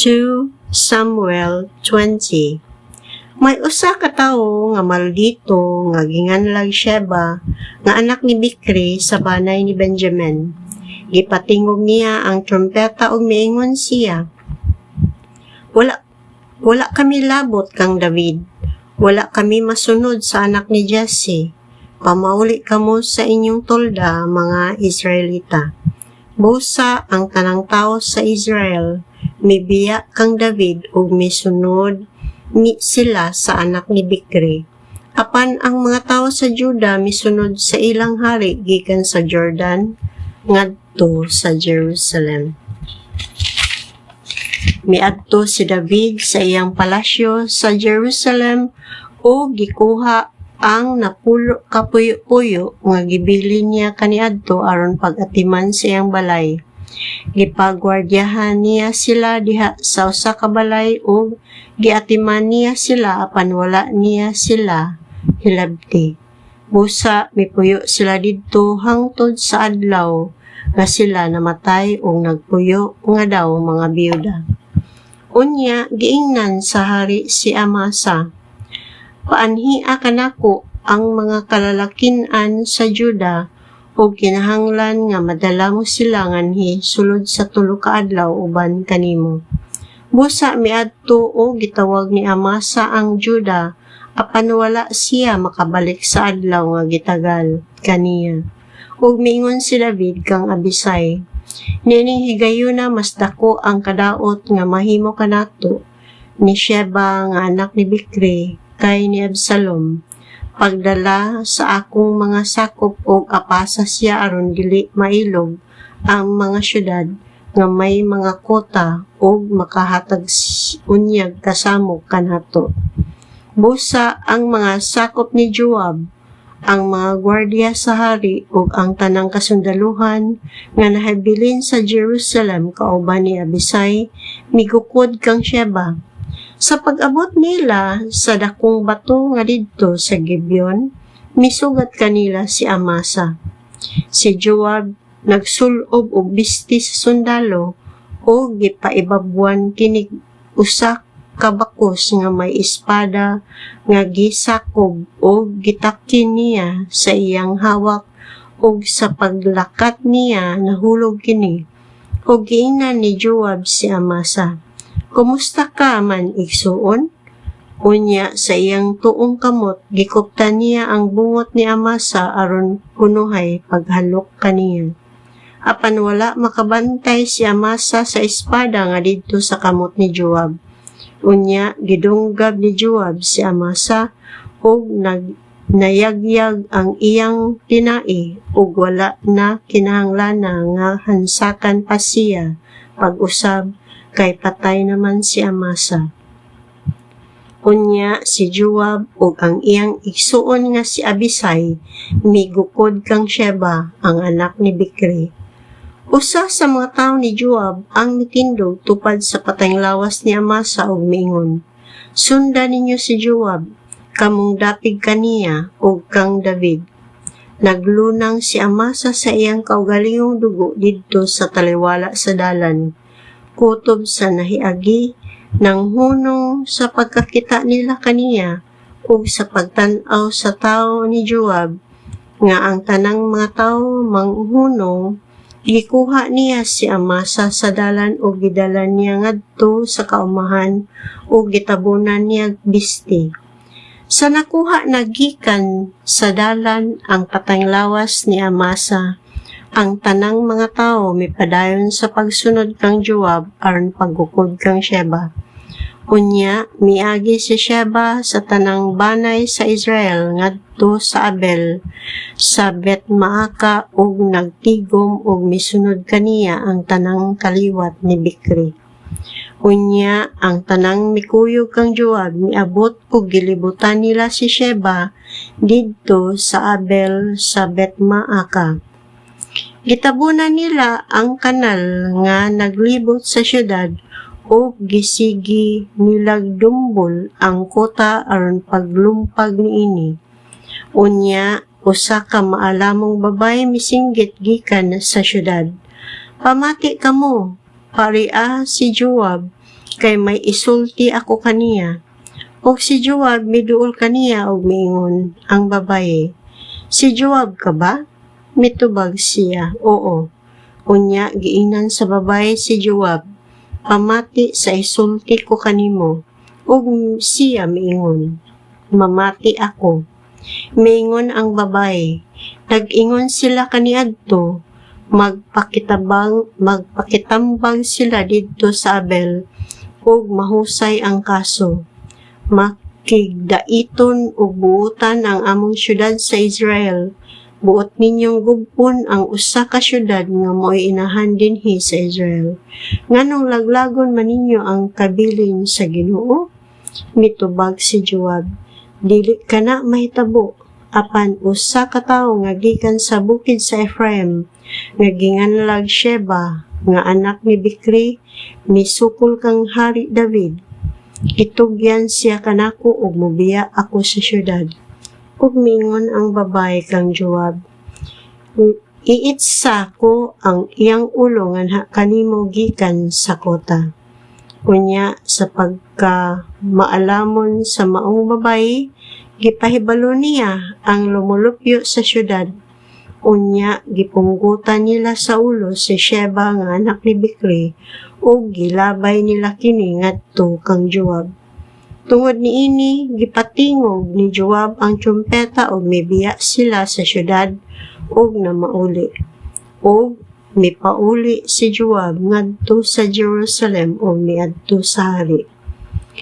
2 Samuel 20. May usa ka tawo nga maldito nga ginganlag Sheba nga anak ni Bikri sa banay ni Benjamin. Gipatingog niya ang trumpeta ug miingon siya, Wala kami labot kang David. Wala kami masunod sa anak ni Jesse. Pamauli kamo sa inyong tolda, mga Israelita. Busa ang tanang tao sa Israel, mibiya kang David ug misunod sila sa anak ni Bikri. Apan ang mga tao sa Juda misunod sa ilang hari gikan sa Jordan ngadto sa Jerusalem. Miadto si David sa iyang palasyo sa Jerusalem o gikuha ang napulo kapuyo-puyo nga gibilin niya kaniadto aron pag-atiman sa iyang balay. Gipagwardyahan niya sila diha sa usa ka balay ug giatiman niya sila apan wala niya sila hilabti. Busa mipuyo sila didto hangtod sa adlaw nga sila namatay ug nagpuyo nga daw mga biyuda. Unya giingnan sa hari si Amasa, paanhia kanako ang mga kalalakin-an sa Juda o kinahanglan nga madala mo sila nganhi sulod sa tulo ka adlaw uban kanimo. Busa miadto o gitawag ni Amasa ang Juda apan wala siya makabalik sa adlaw nga gitagal kaniya. Ug miingon si David kang Abisai, nining higayuna mas dako ang kadaot nga mahimo kanato ni Sheba nga anak ni Bikri kay ni Absalom. Pagdala sa akong mga sakop og apasa siya aron dili mailog ang mga syudad nga may mga kota og makahatag unyag kasamo kanato. Busa ang mga sakop ni Joab, ang mga gwardiya sa hari ug ang tanang kasundaluhan nga nahabilin sa Jerusalem kauban ni Abisai migukod kang Sheba. Sa pag-abot nila sa dakong bato nga didto sa Gibeon, misugat kanila si Amasa. Si Joab nagsulob og bisti sa sundalo o gipaibabwan kinig usa ka bakos nga may espada nga gisakob o gitakin niya sa iyang hawak ug sa paglakat niya nahulog kini. Ug giingnan ni Joab si Amasa, Kumusta ka man igsuon? Unya sa iyang tuong kamot, gikuptan niya ang bungot ni Amasa aron kunuhay paghalok kaniya. Apan wala makabantay si Amasa sa espada nga didto sa kamot ni Joab. Unya gidunggab ni Joab si Amasa ug nayagyag ang iyang tinai ug wala na kinahanglan nga hansakan pa siya pag-usab kay patay naman si Amasa. Unya si Joab ug ang iyang igsuon nga si Abisai migukod kang Sheba ang anak ni Bikri. Usa sa mga tawo ni Joab ang mitindog tupad sa patayng lawas ni Amasa ug miingon, Sundan ninyo si Joab, kamong dapig kaniya ug kang David. Naglunang si Amasa sa iyang kaugalingong dugo didto sa taliwala sa dalan. Kutob sa nahiagi ng hunong sa pagkakita nila kaniya ug sa pagtan-aw sa tao ni Joab nga ang tanang mga tao manghunong, gikuha niya si Amasa sa dalan ug gidala niya ngadto sa kaumahan ug gitabunan niya bisti. Sa nakuha nagikan sa dalan ang patayng lawas ni Amasa, ang tanang mga tao mipadayon sa pagsunod kang Joab aron paggukod kang Sheba. Unya, miagi si Sheba sa tanang banay sa Israel ngadto sa Abel, sa Bet-Maaka ug nagtigom ug misunod kaniya ang tanang kaliwat ni Bikri. Unya, ang tanang mikuyog kang Joab miabot ug gilibutan nila si Sheba didto sa Abel sa Bet-Maaka. Gitabunan nila ang kanal nga naglibot sa syudad o gisigi nilag dumbol ang kota aron paglumpag niini. Unya, usa ka maalamong babae misinggit gikan sa syudad. Pamati kamo, paria si Joab, kay may isulti ako kaniya. Og si Joab miduol kaniya og miingon ang babaye, si Joab ka ba? Mitubag siya, oo. Unya giingnan sa babaye si Joab, pamati sa isulti ko kanimo. Og siya miingon, mamati ako. Miingon ang babaye, nag-ingon sila kaniadto, magpakitambang sila didto sa Abel, ug mahusay ang kaso. Makigdaiton ug buutan ang among syudad sa Israel. Buot ninyong gubon ang usa ka syudad nga mo'y inahan dinhi sa Israel. Nganong laglagon man ninyo ang kabilin sa Ginoo? Mitubag si Joab, dili kana mahitabo, apan usa ka tawo nga gikan sa bukid sa Ephraim, nga ginganlag Sheba, nga anak ni Bikri, misukol kang Hari David. Itugyan siya kanako ug mobiya ako sa syudad. Ug mingon ang babae kang Joab, iitsa ko ang iyang ulo nga kanimo gikan sa kota. Unya sa pagka maalamon sa maong babae, gipahibalo niya ang lumulupyo sa syudad. Unya gipunggutan nila sa ulo si Sheba nga anak ni Bikri ug gilabay nila kini ngadto kang Joab. Tungod niini gipatingog ni Joab ang trumpeta ug mibiya sila sa syudad ug namauli. Ug mipauli si Joab ngadto sa Jerusalem ug miadto sa hari.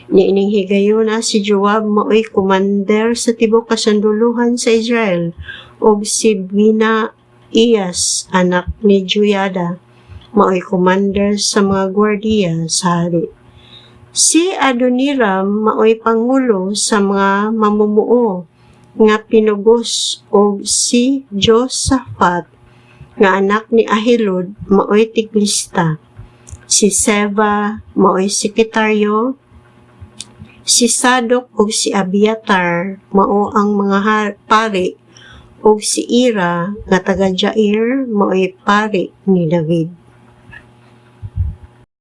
Niining higayuna si Joab maoy komander sa tibok kasunduluhan sa Israel ug si Binaiyas anak ni Joyada maoy komander sa mga gwardiya sa hari. Si Adoniram maoy pangulo sa mga mamumuo nga pinugos ug si Josaphat nga anak ni Ahilud maoy tiglista. Si Seba maoy sekretaryo. Si Sadok ug si Abiatar mao ang mga pari ug si Ira nga taga Jair maoy pari ni David.